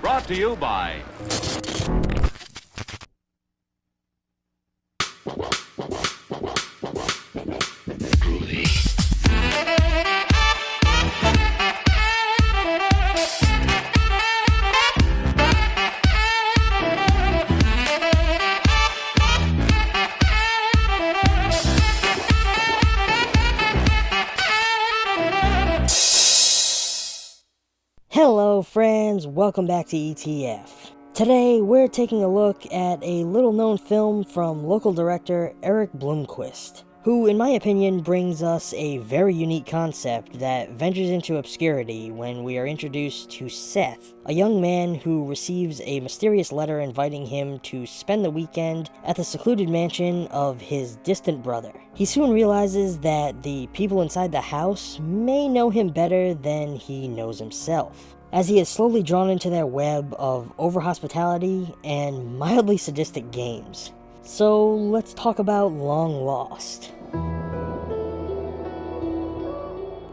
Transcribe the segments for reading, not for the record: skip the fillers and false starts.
Brought to you by... Hello friends, welcome back to ETF. Today we're taking a look at a little known film from local director Eric Blomquist, who in my opinion brings us a very unique concept that ventures into obscurity when we are introduced to Seth, a young man who receives a mysterious letter inviting him to spend the weekend at the secluded mansion of his distant brother. He soon realizes that the people inside the house may know him better than he knows himself, as he is slowly drawn into their web of over-hospitality and mildly sadistic games. So let's talk about Long Lost.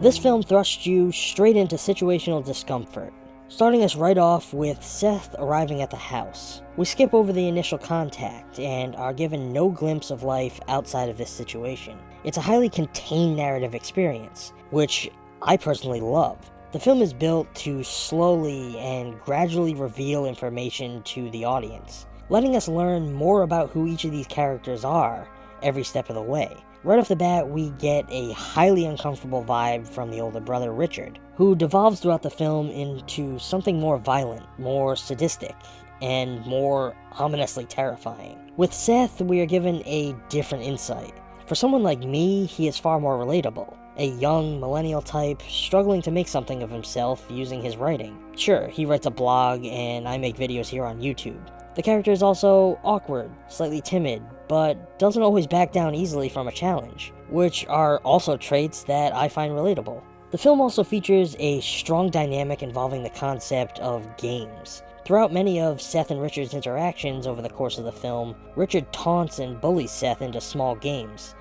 This film thrusts you straight into situational discomfort, starting us right off with Seth arriving at the house. We skip over the initial contact and are given no glimpse of life outside of this situation. It's a highly contained narrative experience, which I personally love. The film is built to slowly and gradually reveal information to the audience, letting us learn more about who each of these characters are every step of the way. Right off the bat, we get a highly uncomfortable vibe from the older brother Richard, who devolves throughout the film into something more violent, more sadistic, and more ominously terrifying. With Seth, we are given a different insight. For someone like me, he is far more relatable. A young, millennial type struggling to make something of himself using his writing. Sure, he writes a blog and I make videos here on YouTube. The character is also awkward, slightly timid, but doesn't always back down easily from a challenge, which are also traits that I find relatable. The film also features a strong dynamic involving the concept of games. Throughout many of Seth and Richard's interactions over the course of the film, Richard taunts and bullies Seth into small games,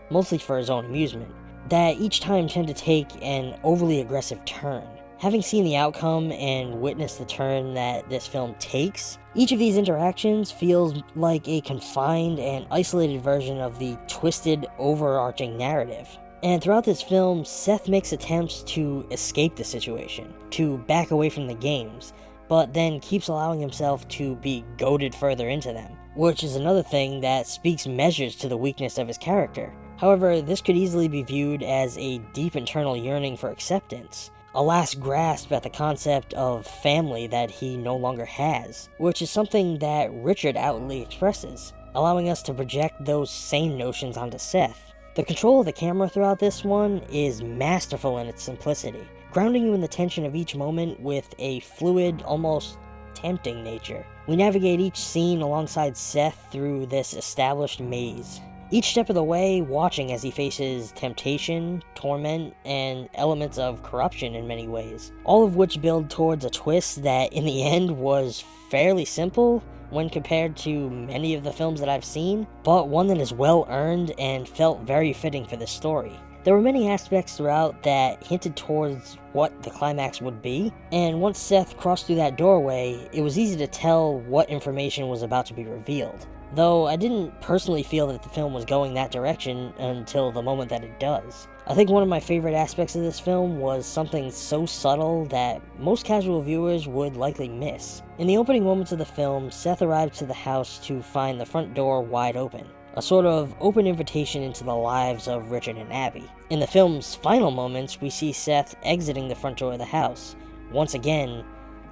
mostly for his own amusement, that each time tend to take an overly aggressive turn. Having seen the outcome and witnessed the turn that this film takes, each of these interactions feels like a confined and isolated version of the twisted, overarching narrative. And throughout this film, Seth makes attempts to escape the situation, to back away from the games, but then keeps allowing himself to be goaded further into them, which is another thing that speaks measures to the weakness of his character. However, this could easily be viewed as a deep internal yearning for acceptance, a last grasp at the concept of family that he no longer has, which is something that Richard outwardly expresses, allowing us to project those same notions onto Seth. The control of the camera throughout this one is masterful in its simplicity, grounding you in the tension of each moment with a fluid, almost tempting nature. We navigate each scene alongside Seth through this established maze, each step of the way watching as he faces temptation, torment, and elements of corruption in many ways, all of which build towards a twist that in the end was fairly simple when compared to many of the films that I've seen, but one that is well earned and felt very fitting for this story. There were many aspects throughout that hinted towards what the climax would be, and once Seth crossed through that doorway, it was easy to tell what information was about to be revealed. Though I didn't personally feel that the film was going that direction until the moment that it does. I think one of my favorite aspects of this film was something so subtle that most casual viewers would likely miss. In the opening moments of the film, Seth arrives to the house to find the front door wide open, a sort of open invitation into the lives of Richard and Abby. In the film's final moments, we see Seth exiting the front door of the house, once again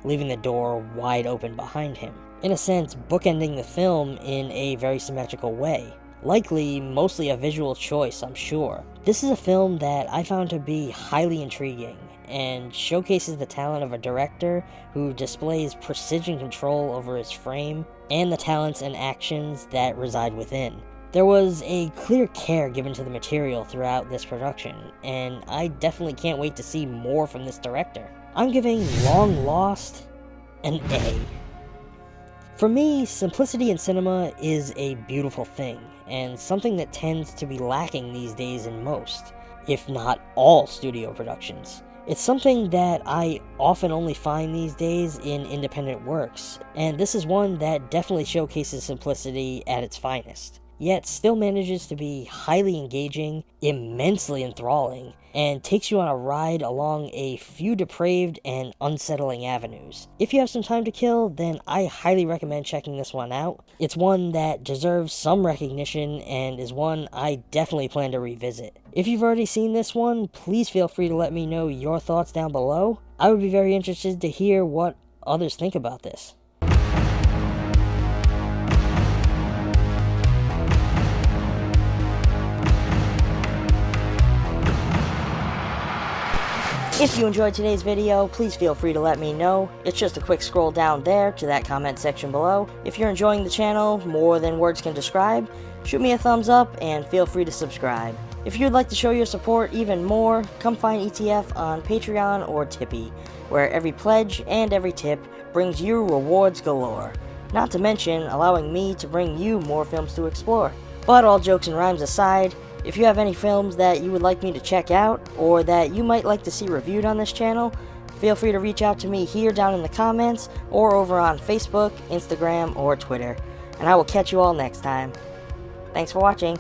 leaving the door wide open behind him, in a sense bookending the film in a very symmetrical way. Likely mostly a visual choice, I'm sure. This is a film that I found to be highly intriguing and showcases the talent of a director who displays precision control over his frame and the talents and actions that reside within. There was a clear care given to the material throughout this production, and I definitely can't wait to see more from this director. I'm giving Long Lost an A. For me, simplicity in cinema is a beautiful thing, and something that tends to be lacking these days in most, if not all, studio productions. It's something that I often only find these days in independent works, and this is one that definitely showcases simplicity at its finest, yet still manages to be highly engaging, immensely enthralling, and takes you on a ride along a few depraved and unsettling avenues. If you have some time to kill, then I highly recommend checking this one out. It's one that deserves some recognition and is one I definitely plan to revisit. If you've already seen this one, please feel free to let me know your thoughts down below. I would be very interested to hear what others think about this. If you enjoyed today's video, please feel free to let me know. It's just a quick scroll down there to that comment section below. If you're enjoying the channel more than words can describe, shoot me a thumbs up and feel free to subscribe. If you'd like to show your support even more, come find ETF on Patreon or Tippy, where every pledge and every tip brings you rewards galore. Not to mention allowing me to bring you more films to explore. But all jokes and rhymes aside, if you have any films that you would like me to check out, or that you might like to see reviewed on this channel, feel free to reach out to me here down in the comments, or over on Facebook, Instagram, or Twitter. And I will catch you all next time. Thanks for watching.